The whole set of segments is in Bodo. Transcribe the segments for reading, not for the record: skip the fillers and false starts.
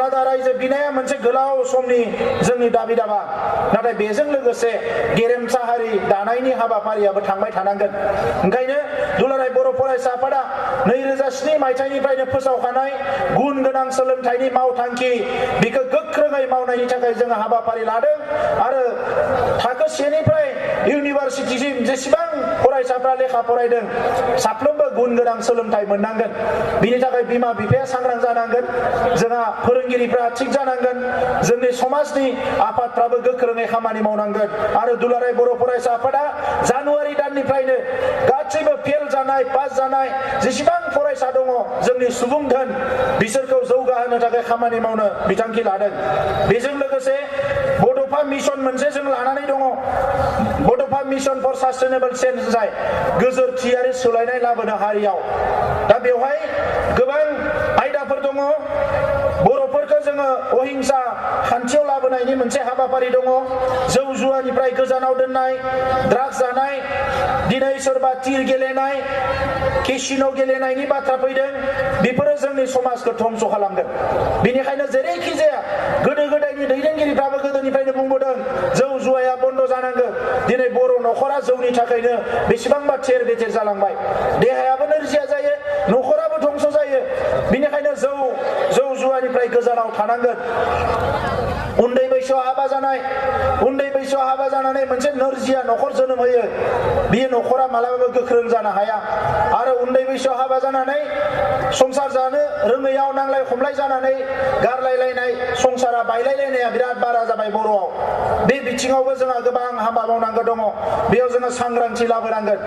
आलादा रायजो बिनाया मोनसे गोलाव समनि जोंनि दाबि दाबा, नाथाय बेजों लोगोसे गेरेमसा हारि दानायनि हाबाफारियाबो थांबाय थानांगोन। ओंखायनो दुलाराय बर' फरायसा आफादा 2007 मायथाइनिफ्रायनो फोसावखानाय गुन गोनां सोलोंथाइनि मावथांखि बेखौ गोख्रोङै मावनायनि थाखाय जोङो हाबाफारि लादों आरो थाखो 1निफ्राय इउनिभारसिटिसिम जेसेबां फरायसाफ्रा लेखा फरायदों साफ्रोमबो गुन गोनां सोलोंथाइ मोननांगोन। बिनि थाखाय बिमा बिफाया सांग्रां जानांगोन, जोंहा फोरोंगिरिफ्रा थिग जानांगोन, जोंनि समाजनि आफादफ्राबो गोख्रोङै खामानि मावनांगोन आरो दुलाराय बर' फरायसा आफादा जानुवारि दाननिफ्रायनो गासैबो फेल जानाय पास जानाय जेसेबां फरायसा दङ जोंनि सुबुं धोन बिसोरखौ जौगाहोनो थाखाय खामानि मावनो बिथांखि लादों। बेजों लोगोसे बड'फा मिशन मोनसे जों लानानै दङ, बड'फा मिशन फर सास्टेनेबल चेन्ज, जाय गोजोरथियारि सोलायनाय लाबोनो हारियाव। दा बेवहाय गोबां आयदाफोर दङ। बर'फोरखौ जोङो अहिंसा खान्थियाव लाबोनायनि मोनसे हाबाफारि दङ। जौ जुवानिफ्राय गोजानाव दोननाय, ड्राग्स जानाय, दिनै सोरबा तिर गेलेनाय, केसिन' गेलेनायनि बाथ्रा फैदों, बेफोरो जोंनि समाजखौ धंस' खालामदों। बेनिखायनो जेरैखि जाया गोदो गोदायनि दैदेनगिरिफ्राबो गोदोनिफ्रायनो बुंबोदों जौ जुवाया बन्द जानांगौ। दिनै बर' न'खरा जौनि थाखायनो बेसेबांबा थेर बेथेर जालांबाय, देहायाबो नोरजिया जायो, न'खराबो धंस जायो। बेनिखायनो जौ जुवानिफ्राय गोजानाव थानांगोन। उन्दै बैसोआव हाबा जानाय, उन्दै बैसोआव हाबा जानानै मोनसे नोरजिया न'खर जोनोम होयो, बियो न'खरा मालाबाबो गोख्रों जानो हाया। आरो उन्दै बैसोआव हाबा जानानै संसार जानो रोङैयाव नांलाय खमलाय जानानै गारलायलायनाय, संसारा बायलायलायनाया बिराद बारा जाबाय बर'आव। बे बिथिङावबो जोंहा गोबां हाबा मावनांगौ दङ। बेयाव जोङो सांग्रांथि लाबोनांगोन।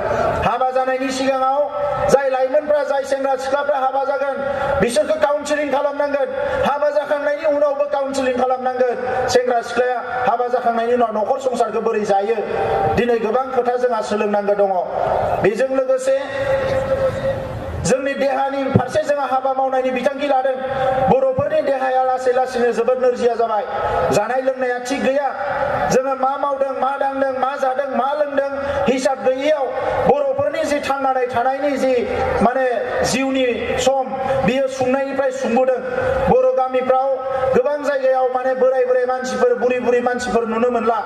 हाबा जानायनि सिगाङाव जाय लाइमोनफ्रा, जाय सेंग्रा सिख्लाफ्रा हाबा जागोन बिसोरखौ काउन्सिलिं खालामनांगोन। हाबा जाखांनायनि उनावबो काउन्सिलिं खालामनांगोन। सेंग्रा सिख्लाया हाबा जाखांनायनि उनाव न'खर संसारखौ बोरै जायो, दिनै गोबां खोथा जोंहा सोलोंनांगौ दङ। बेजों लोगोसे जोंनि देहानि फारसे जोंहा हाबा मावनायनि बिथांखि लादों। बर'फोरनि देहाया लासै लासैनो जोबोद नोरजिया जाबाय, जानाय लोंनाया थिग गैया। जोङो मा मावदों, मा दांदों, मा जादों, मा लोंदों हिसाब गैयियाव बर'फोरनि जि थांनानै थानायनि जि जिउनि सम बियो सुंनायनिफ्राय सुंबोदों। बर' गामिफ्राव गोबां जायगायाव बोराय बोराय मानसिफोर, बुरि बुरि मानसिफोर नुनो मोनला।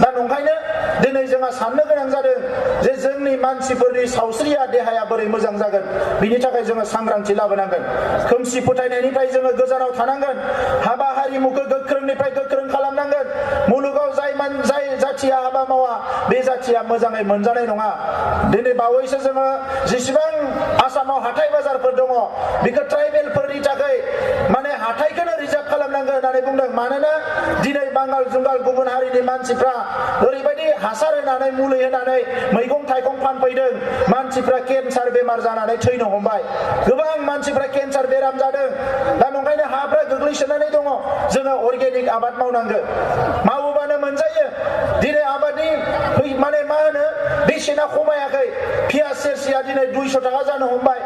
दा नंखायनो दिनै जोंहा साननो गोनां जादों जे जोंनि मानसिफोरनि सावस्रिया, देहाया बोरै मोजां जागोन, बिनि थाखाय जोङो सांग्रांथि लाबोनांगोन। खोमसि फोथायनायनिफ्राय जोङो गोजानाव थानांगोन। हाबा हारिमुखौ गोख्रोंनिफ्राय गोख्रों खालामनांगोन। मुलुगाव जाय जाथिया हाबा मावा बे जाथिया मोजाङै मोनजानाय नङा। दिनै बावैसो जोङो जेसेबां आसामाव हाथाय बाजारफोर दङ बेखौ ट्राइबेलफोरनि थाखाय हाथायखौनो रिजार्भ खालामनांगोन होननानै बुंदों। मानोना दिनै बांगाल जुंगाल गुबुन हारिनि मानसिफ्रा ओरैबायदि हासार होनानै, मुलि होनानै मैगं थाइगं फानफैदों, मानसिफ्रा केन्सार बेमार जानानै थैनो हमबाय। गोबां मानसिफ्रा केन्सार बेराम जादों। दा नंखायनो हाफ्रा गोग्लैसोनानै दङ। जोङो अर्गेनिक आबाद मावनांगौ, मावोबानो मोनजायो। दिनै आबादनि बेसेना खमायाखै। पियाज सेरसेया दिनै 200 थाखा जानो हमबाय,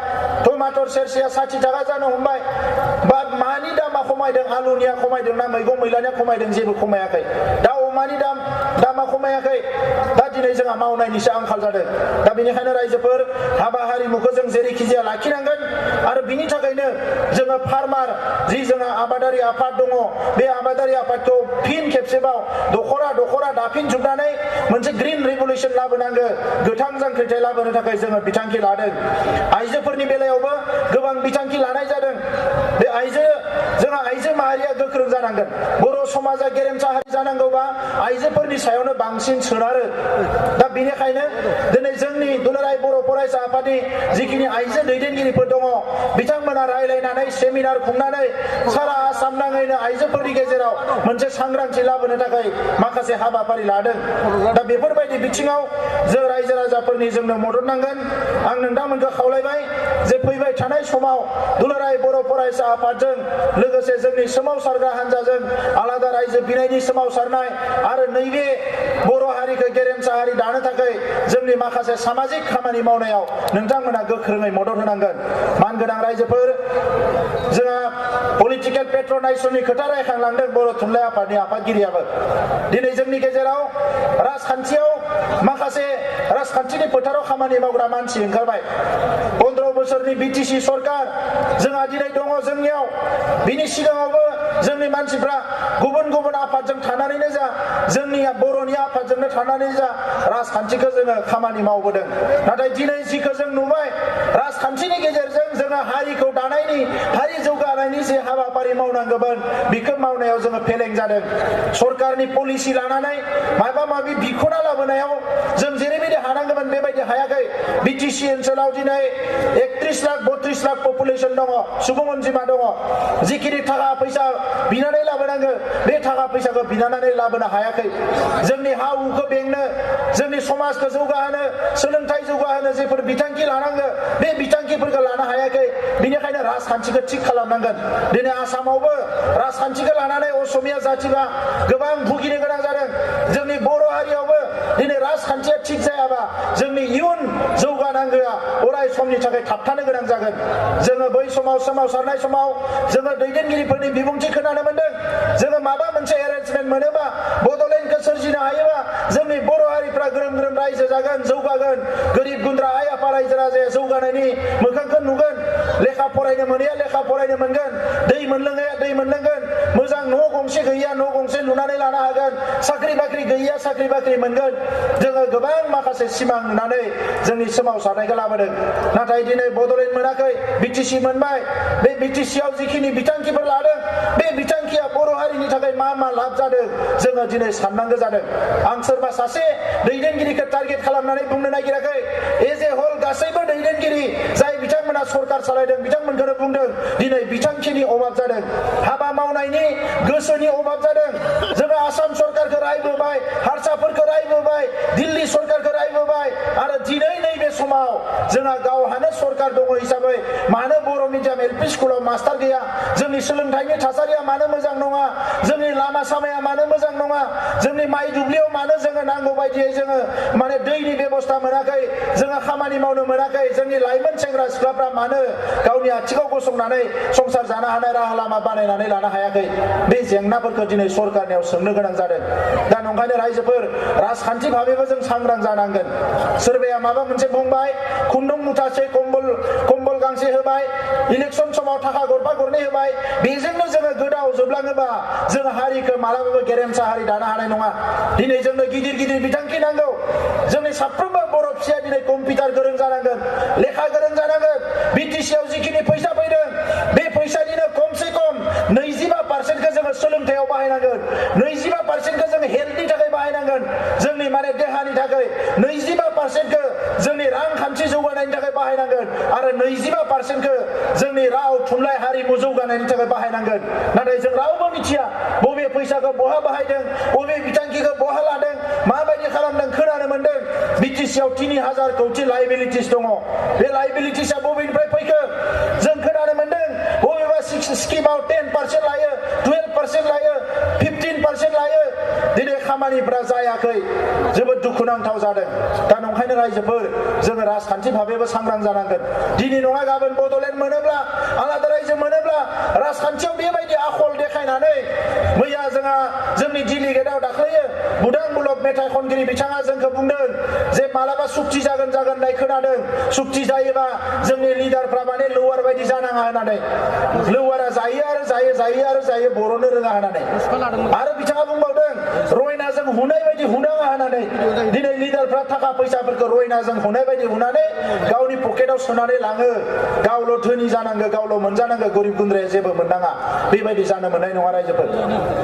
टमाटर सेरसेया 60 थाखा जानो हमबाय। बा मानि दामा खमायदों? आलुनिया खमायदों ना मैगं मैलानिया खमायदों? जेबो खमायाखै। दाउ अमानि दामा खमायाखै। दा दिनै जोंहा मावनायनिसो आंखाल जादों। दा बेनिखायनो रायजोफोर, हाबा हारिमुखौ जों जेरैखि जाया लाखिनांगोन। आरो बिनि थाखायनो जोङो फार्मार, जि जोंहा आबादारि आफाद दङ, बे आबादारि आफादखौ फिन खेबसेबाव दखरा दाफिनजोबनानै मोनसे ग्रिन रिभलिउसन लाबोनांगौ, गोथां जांख्रिथाय लाबोनो थाखाय जोङो बिथांखि लादों। आइजोफोरनि बेलायावबो गोबां बिथांखि लानाय जादों। बे जोंहा आइजो माहारिया गोख्रों जानांगोन। बर' समाजा गेरेमसा हारि जानांगौबा आइजोफोरनि सायावनो बांसिन सोनारो। दा बेनिखायनो दिनै जोंनि दुलाराय बर' फरायसा आफादनि जिखिनि आइजो दैदेनगिरिफोर दङ, बिथांमोना रायलायनानै सेमिनार खुंनानै सारा आसाम नाङैनो आइजोफोरनि गेजेराव मोनसे सांग्रांथि लाबोनो थाखाय माखासे हाबाफारि लादों। दा बेफोरबायदि बिथिङाव जों रायजो राजाफोरनि जोंनो मदद नांगोन। आं नोंथांमोनखौ खावलायबाय जे फैबाय थानाय समाव दुलाराय बर' फरायसा आफादजों लोगोसे जोंनि सोमावसारग्रा हान्जाजों आलादा रायजो बिनायनि सोमावसारनाय आरो नैबे बर' हारिखौ गेरेमसा हारि दानो थाखाय जोंनि माखासे सामाजिक खामानि मावनायाव नोंथांमोना गोख्रोङै मदद होनांगोन। मानगोनां रायजोफोर, जोंहा पलिटिकेल पेट्रनाइजेसननि खोथा रायखांलांदों बर' थुनलाइ आफादनि आफादगिरियाबो। दिनै जोंनि गेजेराव राजखान्थियाव माखासे राजखान्थिनि फोथाराव खामानि मावग्रा मानसि ओंखारबाय। 15 बोसोरनि बिटिसि सरकार जोंहा दिनै दङ जोंनियाव। बिनि सिगाङावबो जोंनि मानसिफ्रा गुबुन गुबुन आफादजों थानानैनो जा जोंनि बर'नि आफादजोंनो थानानै जा राजखान्थिखौ जोङो खामानि मावबोदों नाथाय दिनै जिखौ जों नुबाय राजखान्थिनि गेजेरजों जोङो हारिखौ दानायनि हारि जौगानायनि जे हाबाफारि मावनांगौमोन बेखौ मावनायाव जोङो फेलें जादों सरकारनि पलिसि लानानै माबा माबि बिख'ना लाबोनायाव जों जेरैबायदि हानांगौमोन बेबायदि हायाखै बिटिसि ओनसोलाव दिनै 31 लाख 32 लाख पपुलेसन दङ सुबुं अनजिमा दङ जिखिनि थाखा फैसा बिनानै लाबोनांगौ बे थाखा फैसाखौ बिनानै लाबोनो हायाखै जोंनि हा हुखौ बेंनो जोंनि समाजखौ जौगाहोनो सोलोंथाइ जौगाहोनो जेफोर बिथांखि लानांगौ बे बिथांखिफोरखौ लानो हायाखै बेनिखायनो राजखान्थिखौ थिग खालामनांगोन दिनै आसामावबो राजखान्थिखौ लानानै असमिया जाथिफ्रा गोबां भुगिनो गोनां जादों जोंनि बर' हारियावबो दिनै राजखान्थिया थिग जायाबा जोंनि इयुन जौगानांगौआ अराय समनि थाखाय थाबथानो गोनां जागोन जोङो बै समाव सोमावसारनाय समाव जोङो दैदेनगिरिफोरनि बिबुंथि खोनानो मोनदों जोङो माबा मोनसे एरेन्जमेन्ट मोनोबा बड'लेण्डखौ सोरजिनो हायोबा जोंनि बर' हारिफ्रा ग्रोम ग्रोम रायजो जागोन जौगागोन गोरिब गुन्द्रा आइ आफा रायजो राजाया जौगानायनि मोखांखौ नुगोन लेखा फरायनो मोनैया लेखा फरायनो मोनगोन दै मोनलोङैया दै मोनलोंगोन मोजां न' गंसे गैयैया न' गंसे लुनानै लानो हागोन साख्रि बाख्रि गैयैया साख्रि बाख्रि मोनगोन जोङो गोबां माखासे सिमां नुनानै जोंनि सोमावसारनायखौ लाबोदों नाथाय दिनै बड'लेण्ड मोनाखै बिटिसि मोनबाय बे बिटिसिआव जिखिनि बिथांखिफोर लादों बे बिथांखिया बर' हारिनि थाखाय मा मा लाब जादों जोङो दिनै साननांगौ जादों आं सोरबा सासे दैदेनगिरिखौ टारगेट खालामनानै बुंनो नागिराखै एज ए होल गासैबो दैदेनगिरि जाय बिथांमोना सरकार सालायदों बिथांमोनखौनो बुंदों दिनै बिथांखिनि अभाब जादों हाबा मावनायनि गोसोनि अभाब जादों जोङो आसाम सरकारखौ रायबोबाय हारसाफोरखौ रायबोबाय दिल्ली सरकारखौ रायबोबाय आरो दिनै नैबे समाव जोंहा गावहानो सरकार दङ हिसाबै मानो बर' मिडियाम एलपि स्कुलाव मास्टार गैया जोंनि सोलोंथाइनि थासारिया मानो मोजां नङा जोंनि लामा सामाया मानो मोजां नङा जोंनि माइ दुब्लियाव मानो जोङो नांगौ बायदियै जोङो माने दैनि बेबस्था मोनाखै जोङो खामानि मावनो मोनाखै जोंनि लाइमोन सेंग्रा सिख्लाफ्रा मानो गावनि आथिङाव गसंनानै संसार जानो हानाय राहा लामा बानायनानै लानो हायाखै बे जेंनाफोरखौ दिनै सरकारनियाव सोंनो गोनां जादों दा नंखायनो रायजोफोर राजखान्थि भाबेबो जों सांग्रां जानांगोन सोरबाया माबा मोनसे बुंबाय खुन्दुं मुथासे कम्बल गांसे होबाय इलेक्सन समाव थाखा गरफा गरनै होबाय बेजोंनो जोङो गोदाव जोबलाङोबा जों हारिखौ मालाबाबो गेरेमसा हारि दानो हानाय नङा दिनै जोंनो गिदिर गिदिर बिथांखि नांगौ जोंनि साफ्रोमबो बर' फिसाया दिनै कम्पिउटार गोरों जानांगोन लेखा गोरों जानांगोन बिटिसिआव जिखिनि फैसा फैदों बे फैसानिनो खमसे खम 25% जोङो सोलोंथायाव बाहायनांगोन 25% जोङो हेल्थनि थाखाय बाहायनांगोन जोंनि माने देहानि थाखाय 25% जोंनि रांखान्थि जौगानायनि थाखाय बाहायनांगोन आरो 25% जोंनि राव थुनलाइ हारिमु जौगानायनि थाखाय बाहायनांगोन नाथाय जों रावबो मिथिया बबे फैसाखौ बहा बाहायदों बबे बिथांखिखौ बहा लादों माबायदि खालामदों खोनानो मोनदों बिटिसिआव 3000 कौटि लाइबिलिटिस दङ बे लाइबिलिटिसआ बबेनिफ्राय फैखो जों खोनानो मोनदों बबेबा स्किमाव 10% लायो 12% लायो 15% लायो दिनै खामानिफ्रा जायाखै जोबोद दुखुनांथाव जादों दा नंखायनो रायजोफोर जोङो राजखान्थि भाबेबो सांग्रां जानांगोन दिनै नङा गाबोन बड'लेण्ड मोनोब्ला आलादा रायजो मोनोब्ला राजखान्थियाव बेबायदि आखल देखायनानै मैया जोंहा जोंनि डेलिगेटआव दाख्लैयो बुदां बुलब मेथाइ खनगिरि बिथाङा जोंखौ बुंदों जे मालाबा सुक्ति जागोन होननाय खोनादों सुक्ति जायोबा जोंनि लिडारफ्रा माने लौवार बायदि जानाङा होननानै लौवारा जायो आरो जायो बर'नो रोङा होननानै आरो बिथाङा बुंबावदों रयनाजों हुनाय बायदि हुनाङा होननानै दिनै लिडारफ्रा थाखा फैसाफोरखौ रयनाजों हुनाय बायदि हुनानै गावनि पकेटाव सोनानै लाङो गावल' धोनि जानांगौ गावल' मोनजानांगौ गरिब गुन्द्राया जेबो मोननाङा बेबायदि जानो मोननाय नङा रायजोफोर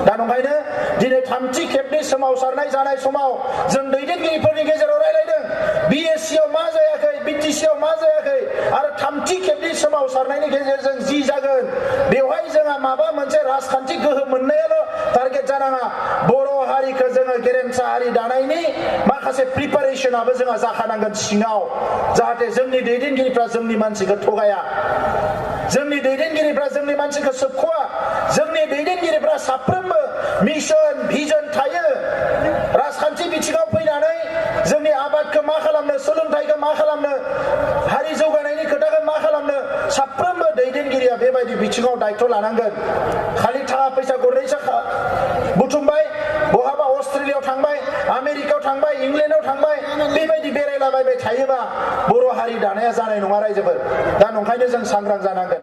दा नंखायनो दिनै थामथि खेबनि सोमावसारनाय जानाय समाव जों दैदेनगिरिफोरनि गेजेराव रायलायदों बिएससिआव मा जायाखै बिटिसिआव मा जायाखै आरो थामथि खेबनि सोमावसारनायनि गेजेरजों जि जागोन बेवहाय जोंहा माबा मोनसे राजखान्थि गोहो मोननायाल' टारगेट जानाङा बर' हारिखौ जोङो गेरेमसा हारि दानायनि माखासे प्रिपारेसनाबो जोंहा जाखानांगोन सिङाव जाहाथे जोंनि दैदेनगिरिफ्रा जोंनि मानसिखौ थगाया जोंनि दैदेनगिरिफ्रा जोंनि मानसिखौ सोबख'वा जोंनि दैदेनगिरिफ्रा साफ्रोमबो मिशन भिजन थायो राजखान्थि बिथिङाव फैनानै जोंनि आबादखौ मा खालामनो सोलोंथाइखौ मा खालामनो हारि जौगानायनि खोथाखौ मा खालामनो साफ्रोमबो दैदेनगिरिया बेबायदि बिथिङाव दायथ' लानांगोन खालि थाखा फैसा गरनैसो बुथुमबाय बहाबा अस्ट्रेलियाव थांबाय आमेरिकायाव थांबाय इंलेन्डआव थांबाय बेबायदि बेरायलाबायबाय थायोबा बर' हारि दानाया जानाय नङा रायजोफोर दा नंखायनो जों सांग्रां जानांगोन।